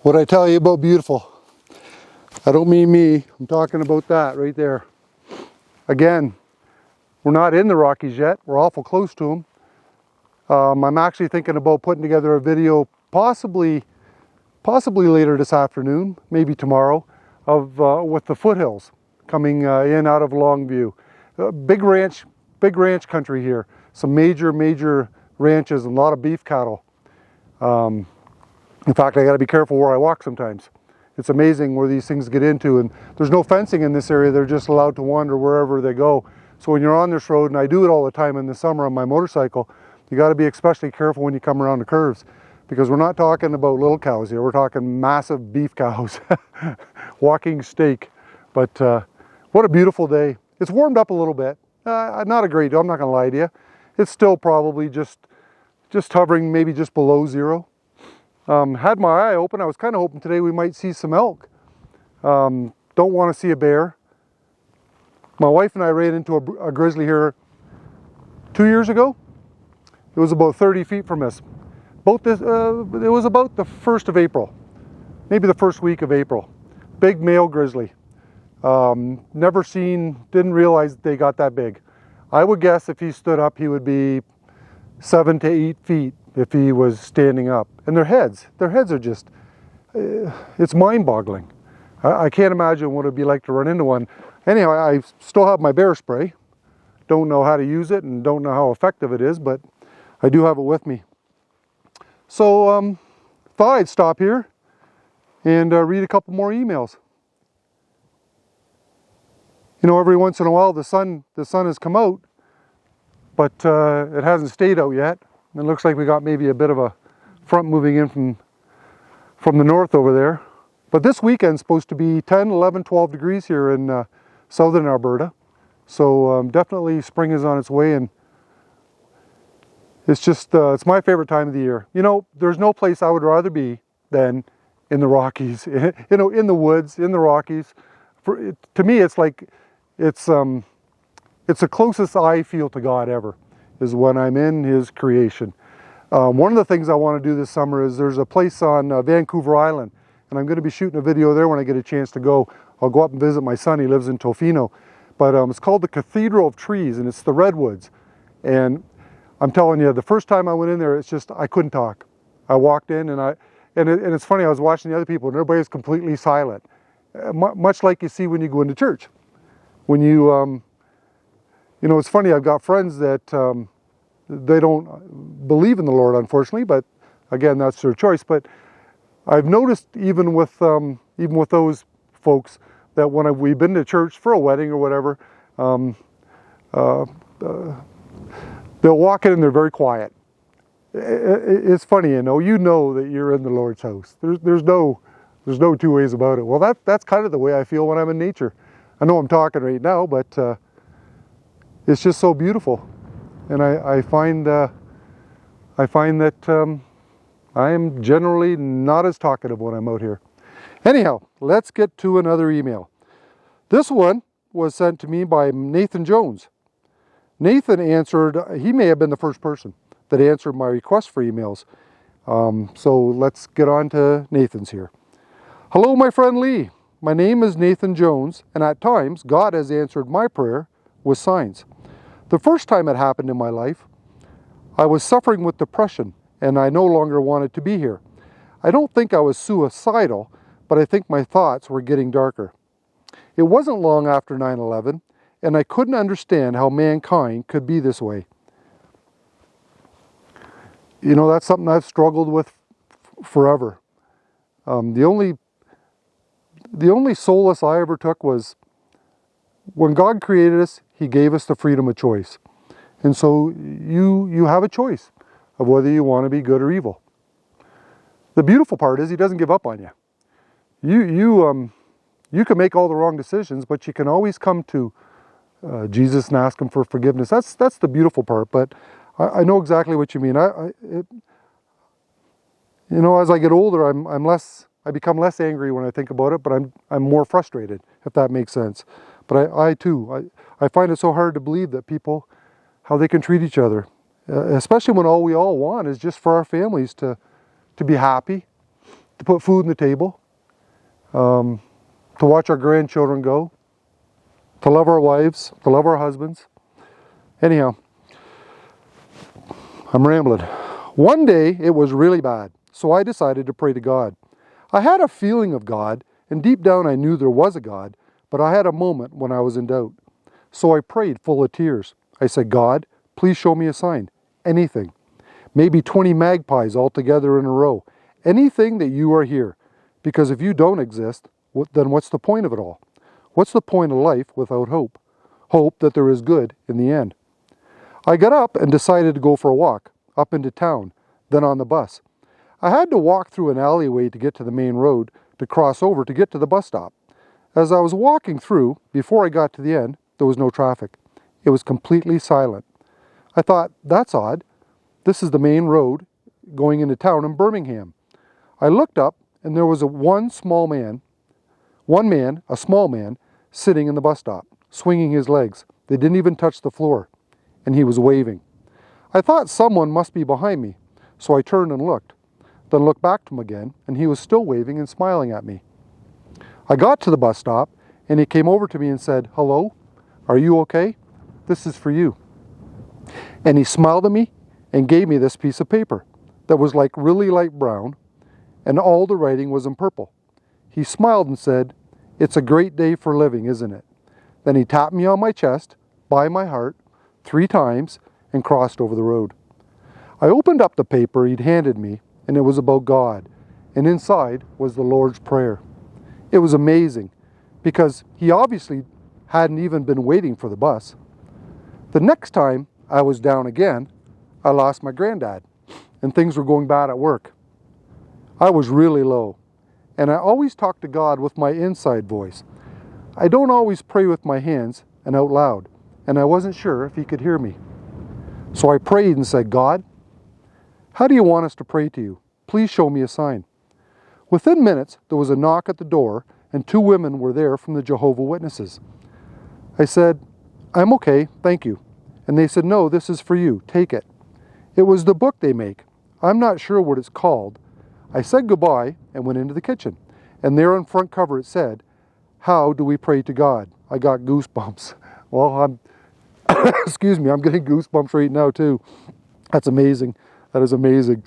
What I tell you about beautiful, I don't mean me, I'm talking about that right there. Again, we're not in the Rockies yet, we're awful close to them. I'm actually thinking about putting together a video possibly later this afternoon, maybe tomorrow, of with the foothills coming in out of Longview. Big ranch country here. Some major ranches and a lot of beef cattle. In fact, I got to be careful where I walk sometimes. It's amazing where these things get into, and there's no fencing in this area. They're just allowed to wander wherever they go. So when you're on this road, and I do it all the time in the summer on my motorcycle, you got to be especially careful when you come around the curves, because we're not talking about little cows here. We're talking massive beef cows, walking steak. But what a beautiful day. It's warmed up a little bit. Not a great deal, I'm not going to lie to you. It's still probably just hovering maybe just below zero. Had my eye open. I was kind of hoping today we might see some elk. Don't want to see a bear. My wife and I ran into a grizzly here 2 years ago. It was about 30 feet from us. It was about the 1st of April, maybe the first week of April. Big male grizzly. Never seen, didn't realize they got that big. I would guess if he stood up, he would be 7 to 8 feet if he was standing up. And their heads are just, it's mind-boggling. I can't imagine what it'd be like to run into one. Anyhow, I still have my bear spray. Don't know how to use it and don't know how effective it is, but I do have it with me. So, thought I'd stop here and read a couple more emails. You know, every once in a while the sun has come out, but it hasn't stayed out yet. It looks like we got maybe a bit of a front moving in from the north over there. But this weekend's supposed to be 10, 11, 12 degrees here in southern Alberta. So definitely spring is on its way, and it's just, it's my favorite time of the year. You know, there's no place I would rather be than in the Rockies, you know, in the woods, in the Rockies. To me, it's like, it's the closest I feel to God ever, is when I'm in His creation. One of the things I want to do this summer is there's a place on Vancouver Island, and I'm going to be shooting a video there when I get a chance to go. I'll go up and visit my son, he lives in Tofino. But it's called the Cathedral of Trees, and it's the redwoods. And I'm telling you, the first time I went in there, it's just, I couldn't talk. I walked in, and it's funny, I was watching the other people, and everybody was completely silent. Much like you see when you go into church. When you know, it's funny, I've got friends that they don't believe in the Lord, unfortunately, but again, that's their choice. But I've noticed even with those folks that when we've been to church for a wedding or whatever, they'll walk in and they're very quiet. It's funny, you know that you're in the Lord's house. There's no two ways about it. Well, that's kind of the way I feel when I'm in nature. I know I'm talking right now, but it's just so beautiful, and I find that I am generally not as talkative when I'm out here. Anyhow, let's get to another email. This one was sent to me by Nathan Jones. Nathan answered, he may have been the first person that answered my request for emails. So let's get on to Nathan's here. Hello, my friend Lee. My name is Nathan Jones, and at times God has answered my prayer with signs. The first time it happened in my life, I was suffering with depression, and I no longer wanted to be here. I don't think I was suicidal, but I think my thoughts were getting darker. It wasn't long after 9/11, and I couldn't understand how mankind could be this way. You know, that's something I've struggled with forever. The only solace I ever took was when God created us, He gave us the freedom of choice. And so you have a choice of whether you want to be good or evil. The beautiful part is He doesn't give up on you. You can make all the wrong decisions, but you can always come to Jesus and ask Him for forgiveness. That's the beautiful part. But I know exactly what you mean. You know, as I get older, I become less angry when I think about it, but I'm more frustrated, if that makes sense. But I too find it so hard to believe that people, how they can treat each other, especially when all we all want is just for our families to be happy, to put food on the table, to watch our grandchildren go, to love our wives, to love our husbands. Anyhow, I'm rambling. One day it was really bad, so I decided to pray to God. I had a feeling of God, and deep down I knew there was a God, but I had a moment when I was in doubt. So I prayed full of tears. I said, God, please show me a sign. Anything. Maybe 20 magpies all together in a row. Anything that you are here. Because if you don't exist, then what's the point of it all? What's the point of life without hope? Hope that there is good in the end. I got up and decided to go for a walk, up into town, then on the bus. I had to walk through an alleyway to get to the main road, to cross over to get to the bus stop. As I was walking through, before I got to the end, there was no traffic. It was completely silent. I thought, that's odd. This is the main road going into town in Birmingham. I looked up and there was a small man, sitting in the bus stop, swinging his legs. They didn't even touch the floor, and he was waving. I thought someone must be behind me, so I turned and looked, then looked back to him again, and he was still waving and smiling at me. I got to the bus stop, and he came over to me and said, hello, are you okay? This is for you. And he smiled at me and gave me this piece of paper that was like really light brown, and all the writing was in purple. He smiled and said, it's a great day for living, isn't it? Then he tapped me on my chest, by my heart, 3 times, and crossed over the road. I opened up the paper he'd handed me, and it was about God, and inside was the Lord's Prayer. It was amazing, because he obviously hadn't even been waiting for the bus. The next time I was down again, I lost my granddad, and things were going bad at work. I was really low, and I always talk to God with my inside voice. I don't always pray with my hands and out loud, and I wasn't sure if he could hear me. So I prayed and said, God, how do you want us to pray to you? Please show me a sign. Within minutes, there was a knock at the door, and 2 women were there from the Jehovah's Witnesses. I said, I'm okay, thank you. And they said, no, this is for you, take it. It was the book they make. I'm not sure what it's called. I said goodbye and went into the kitchen. And there on front cover it said, how do we pray to God? I got goosebumps. Well, excuse me, I'm getting goosebumps right now too. That's amazing. That is amazing.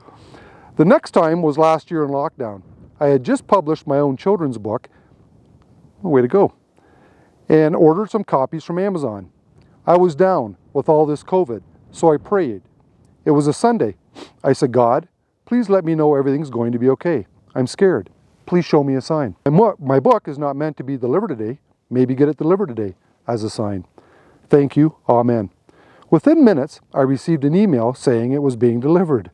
The next time was last year in lockdown. I had just published my own children's book, way to go, and ordered some copies from Amazon. I was down with all this COVID, so I prayed. It was a Sunday. I said, God, please let me know everything's going to be okay. I'm scared. Please show me a sign. And my book is not meant to be delivered today. Maybe get it delivered today as a sign. Thank you. Amen. Within minutes, I received an email saying it was being delivered.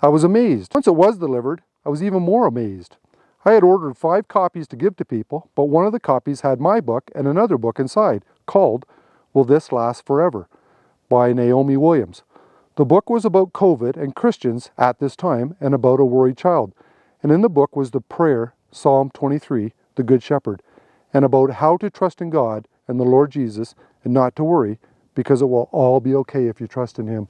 I was amazed. Once it was delivered, I was even more amazed. I had ordered 5 copies to give to people, but one of the copies had my book and another book inside called Will This Last Forever by Naomi Williams. The book was about COVID and Christians at this time and about a worried child. And in the book was the prayer, Psalm 23, the Good Shepherd, and about how to trust in God and the Lord Jesus and not to worry because it will all be okay if you trust in Him.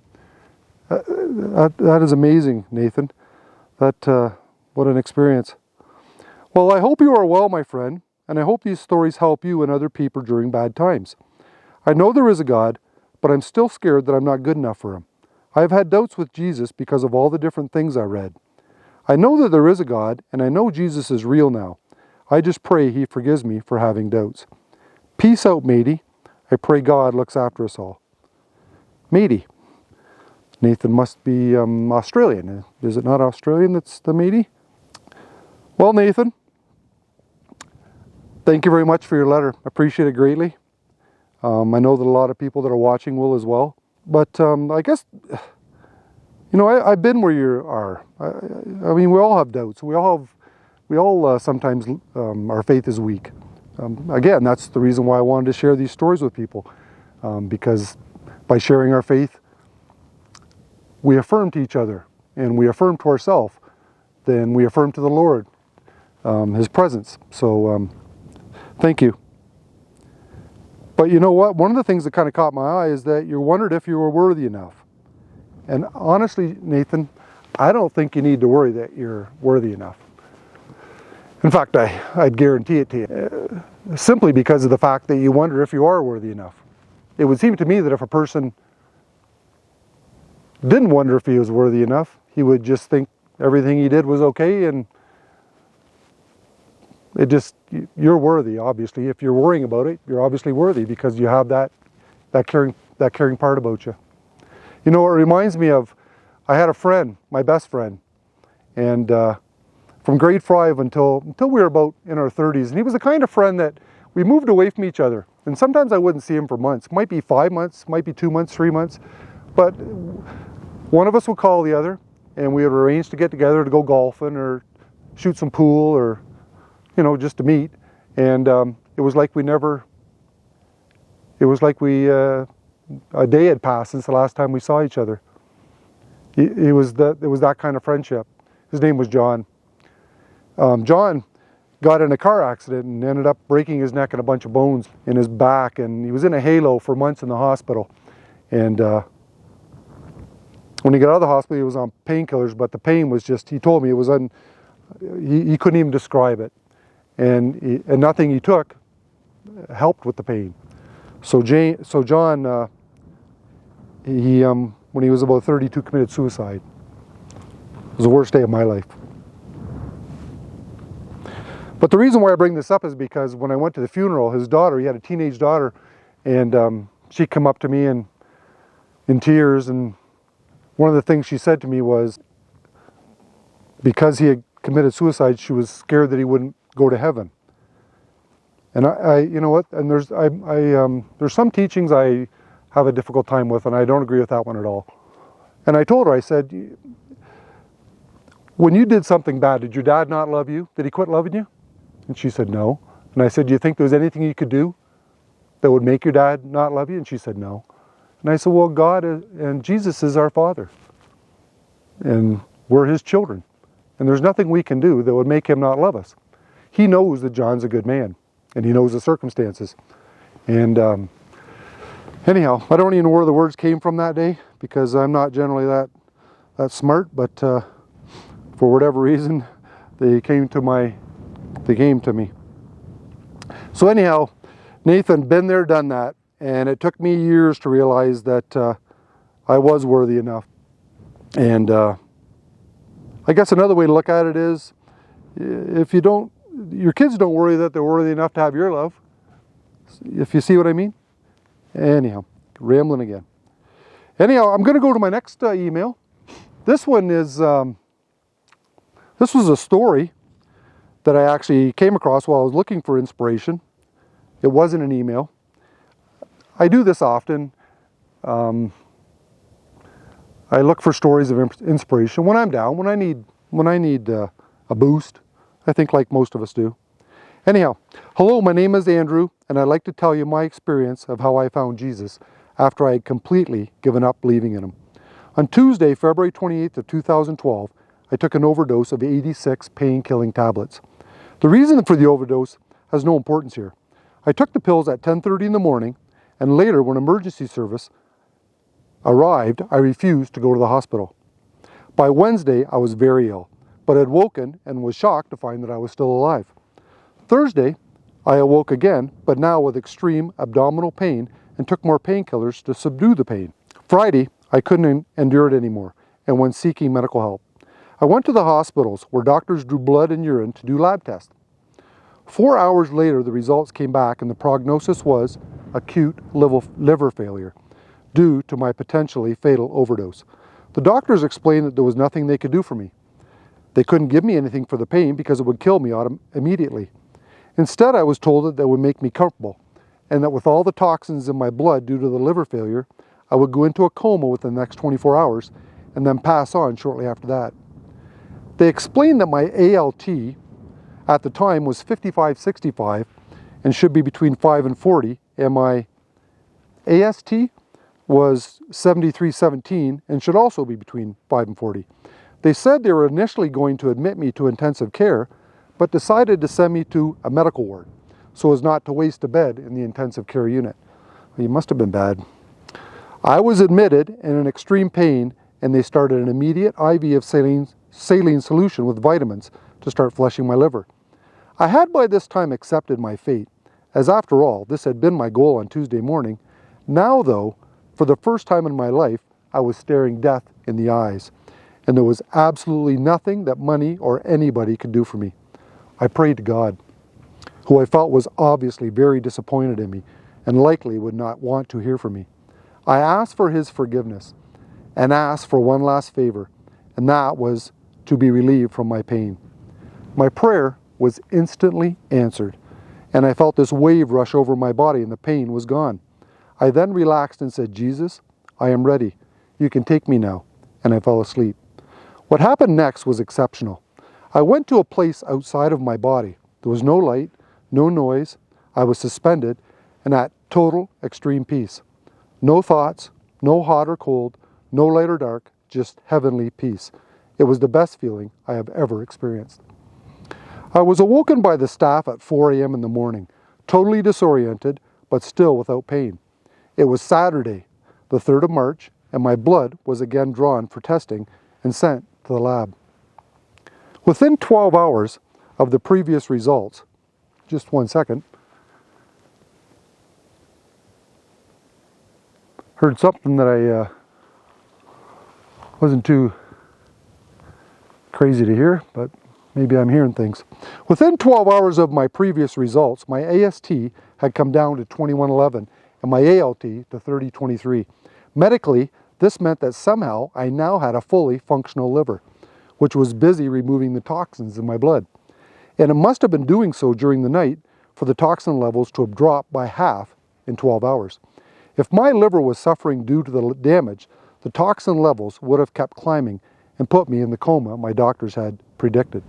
That is amazing, Nathan. What an experience. Well, I hope you are well, my friend, and I hope these stories help you and other people during bad times. I know there is a God, but I'm still scared that I'm not good enough for Him. I have had doubts with Jesus because of all the different things I read. I know that there is a God, and I know Jesus is real now. I just pray He forgives me for having doubts. Peace out, matey. I pray God looks after us all. Matey. Nathan must be Australian. Is it not Australian that's the matey? Well, Nathan, thank you very much for your letter. I appreciate it greatly. I know that a lot of people that are watching will as well. But I guess, you know, I've been where you are. I mean, we all have doubts. We all sometimes our faith is weak. Again, that's the reason why I wanted to share these stories with people, because by sharing our faith, we affirm to each other, and we affirm to ourselves, then we affirm to the Lord, His presence. So, thank you. But you know what? One of the things that kind of caught my eye is that you wondered if you were worthy enough. And honestly, Nathan, I don't think you need to worry that you're worthy enough. In fact, I'd guarantee it to you, simply because of the fact that you wonder if you are worthy enough. It would seem to me that if a person didn't wonder if he was worthy enough, he would just think everything he did was okay, and you're worthy, obviously. If you're worrying about it, you're obviously worthy because you have that caring part about you. You know, it reminds me of, I had a friend, my best friend, and from grade 5 until we were about in our 30s, and he was the kind of friend that we moved away from each other, and sometimes I wouldn't see him for months. Might be 5 months, might be 2 months, 3 months, but one of us would call the other, and we would arrange to get together to go golfing or shoot some pool, or you know, just to meet. And it was like a day had passed since the last time we saw each other. It was that kind of friendship. His name was John. John got in a car accident and ended up breaking his neck and a bunch of bones in his back, and he was in a halo for months in the hospital. And when he got out of the hospital, he was on painkillers, but the pain was just, he told me it was he couldn't even describe it. And nothing he took helped with the pain. So John, when he was about 32, committed suicide. It was the worst day of my life. But the reason why I bring this up is because when I went to the funeral, his daughter, he had a teenage daughter, and she came up to me and in tears, and one of the things she said to me was, because he had committed suicide, she was scared that he wouldn't go to heaven. And I you know what, and there's some teachings I have a difficult time with, and I don't agree with that one at all. And I told her, I said, when you did something bad, did your dad not love you? Did he quit loving you? And she said, no. And I said, do you think there was anything you could do that would make your dad not love you? And she said, no. And I said, well, God and Jesus is our Father, and we're His children, and there's nothing we can do that would make Him not love us. He knows that John's a good man, and he knows the circumstances. And anyhow, I don't even know where the words came from that day, because I'm not generally that smart, but for whatever reason, they came to me. So anyhow, Nathan, been there, done that, and it took me years to realize that I was worthy enough. And I guess another way to look at it is, if your kids don't worry that they're worthy enough to have your love, if you see what I mean. Anyhow, rambling again. Anyhow, I'm going to go to my next email. This one is, this was a story that I actually came across while I was looking for inspiration. It wasn't an email. I do this often. I look for stories of inspiration when I'm down, when I need a boost. I think like most of us do. Anyhow, hello, my name is Andrew, and I'd like to tell you my experience of how I found Jesus after I had completely given up believing in Him. On Tuesday, February 28th of 2012, I took an overdose of 86 pain-killing tablets. The reason for the overdose has no importance here. I took the pills at 10:30 in the morning, and later when emergency service arrived, I refused to go to the hospital. By Wednesday, I was very ill, but had woken and was shocked to find that I was still alive. Thursday, I awoke again, but now with extreme abdominal pain, and took more painkillers to subdue the pain. Friday, I couldn't endure it anymore and went seeking medical help. I went to the hospitals where doctors drew blood and urine to do lab tests. 4 hours later, the results came back, and the prognosis was acute liver failure due to my potentially fatal overdose. The doctors explained that there was nothing they could do for me. They couldn't give me anything for the pain because it would kill me immediately. Instead, I was told that they would make me comfortable, and that with all the toxins in my blood due to the liver failure, I would go into a coma within the next 24 hours and then pass on shortly after that. They explained that my ALT at the time was 55-65 and should be between 5 and 40, and my AST was 73-17 and should also be between 5 and 40. They said they were initially going to admit me to intensive care, but decided to send me to a medical ward so as not to waste a bed in the intensive care unit. Well, you must have been bad. I was admitted in extreme pain, and they started an immediate IV of saline solution with vitamins to start flushing my liver. I had by this time accepted my fate, as after all, this had been my goal on Tuesday morning. Now though, for the first time in my life, I was staring death in the eyes, and there was absolutely nothing that money or anybody could do for me. I prayed to God, who I felt was obviously very disappointed in me and likely would not want to hear from me. I asked for His forgiveness and asked for one last favor, and that was to be relieved from my pain. My prayer was instantly answered, and I felt this wave rush over my body and the pain was gone. I then relaxed and said, Jesus, I am ready. You can take me now. And I fell asleep. What happened next was exceptional. I went to a place outside of my body. There was no light, no noise. I was suspended and at total extreme peace. No thoughts, no hot or cold, no light or dark, just heavenly peace. It was the best feeling I have ever experienced. I was awoken by the staff at 4 a.m. in the morning, totally disoriented, but still without pain. It was Saturday, the 3rd of March, and my blood was again drawn for testing and sent to the lab. Within 12 hours of the previous results, just one second, heard something that I wasn't too crazy to hear, but maybe I'm hearing things. Within 12 hours of my previous results, my AST had come down to 2111 and my ALT to 3023. Medically, this meant that somehow I now had a fully functional liver, which was busy removing the toxins in my blood. And it must have been doing so during the night for the toxin levels to have dropped by half in 12 hours. If my liver was suffering due to the damage, the toxin levels would have kept climbing and put me in the coma my doctors had predicted.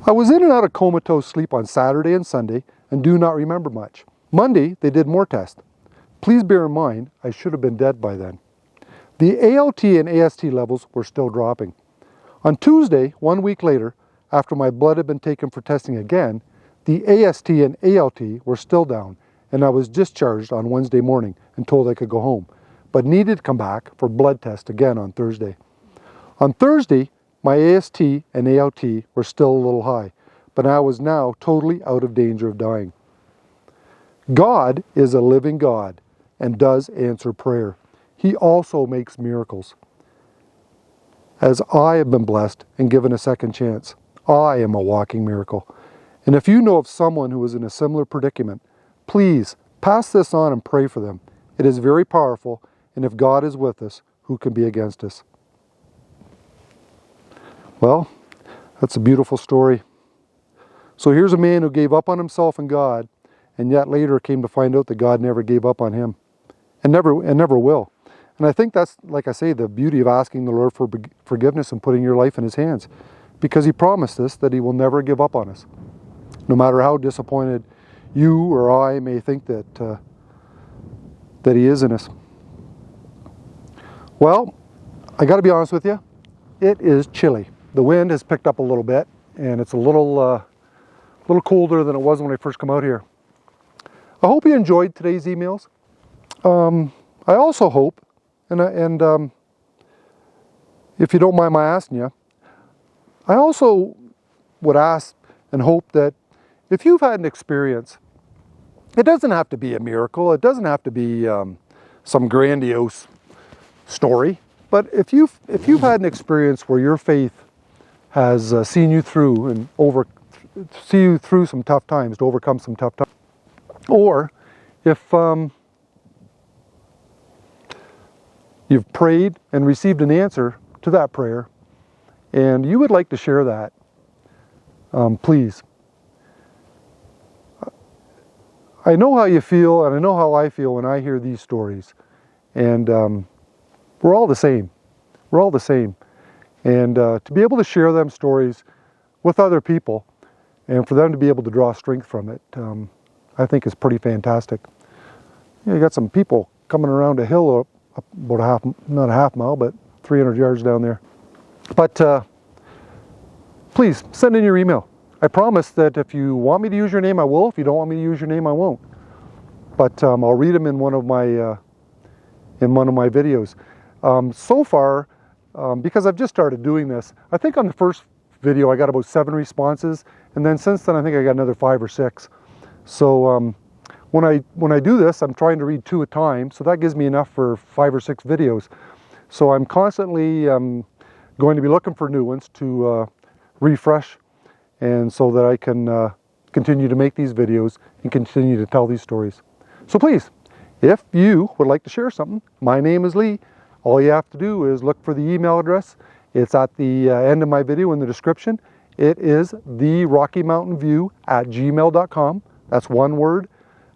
I was in and out of comatose sleep on Saturday and Sunday and do not remember much. Monday, they did more tests. Please bear in mind, I should have been dead by then. The ALT and AST levels were still dropping. On Tuesday, 1 week later, after my blood had been taken for testing again, the AST and ALT were still down, and I was discharged on Wednesday morning and told I could go home, but needed to come back for blood test again on Thursday. On Thursday, my AST and ALT were still a little high, but I was now totally out of danger of dying. God is a living God and does answer prayer. He also makes miracles. As I have been blessed and given a second chance, I am a walking miracle. And if you know of someone who is in a similar predicament, please pass this on and pray for them. It is very powerful, and if God is with us, who can be against us? Well, that's a beautiful story. So here's a man who gave up on himself and God, and yet later came to find out that God never gave up on him, and never will. And I think that's, like I say, the beauty of asking the Lord for forgiveness and putting your life in His hands, because He promised us that He will never give up on us, no matter how disappointed you or I may think that He is in us. Well, I got to be honest with you, it is chilly. The wind has picked up a little bit, and it's a little colder than it was when I first come out here. I hope you enjoyed today's emails. I also hope, and if you don't mind my asking you, I also would ask and hope that if you've had an experience, it doesn't have to be a miracle, it doesn't have to be some grandiose story, but if you've had an experience where your faith has seen you through and see you through some tough times, to overcome some tough times, or if you've prayed and received an answer to that prayer and you would like to share that, please. I know how you feel, and I know how I feel when I hear these stories, and we're all the same. We're all the same. And to be able to share them stories with other people and for them to be able to draw strength from it, I think is pretty fantastic. You got some people coming around a hill up about not a half mile, but 300 yards down there. But please send in your email. I promise that if you want me to use your name, I will. If you don't want me to use your name, I won't. But I'll read them in one of my videos. So far, because I've just started doing this, I think on the first video, I got about 7 responses, and then since then I think I got another 5 or 6. So when I do this, I'm trying to read 2 a time, so that gives me enough for 5 or 6 videos. So I'm constantly going to be looking for new ones to refresh, and so that I can continue to make these videos and continue to tell these stories. So please, if you would like to share something, my name is Lee. All you have to do is look for the email address. It's at the end of my video in the description. It is therockymountainview@gmail.com. That's one word,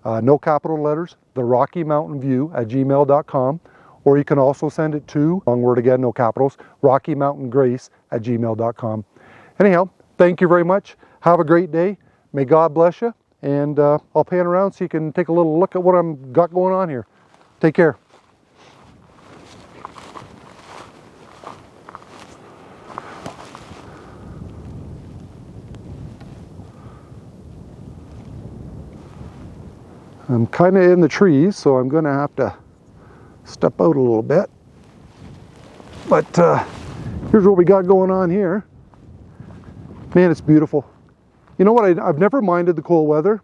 no capital letters, therockymountainview@gmail.com. Or you can also send it to, long word again, no capitals, rockymountaingrace@gmail.com. Anyhow, thank you very much. Have a great day. May God bless you. And I'll pan around so you can take a little look at what I've got going on here. Take care. I'm kind of in the trees, so I'm going to have to step out a little bit. But here's what we got going on here. Man, it's beautiful. You know what, I've never minded the cold weather.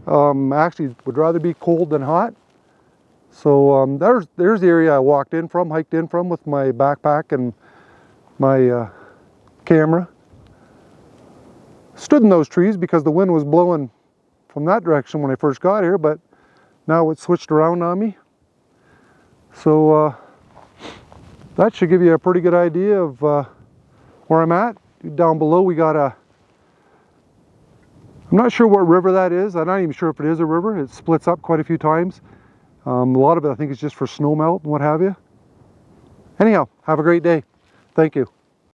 Actually would rather be cold than hot. So there's the area I walked in from, hiked in from with my backpack and my camera. Stood in those trees because the wind was blowing from that direction when I first got here, but now it's switched around on me. So that should give you a pretty good idea of where I'm at. Down below we got I'm not sure what river that is. I'm not even sure if it is a river. It splits up quite a few times. A lot of it I think is just for snow melt and what have you. Anyhow, have a great day. Thank you.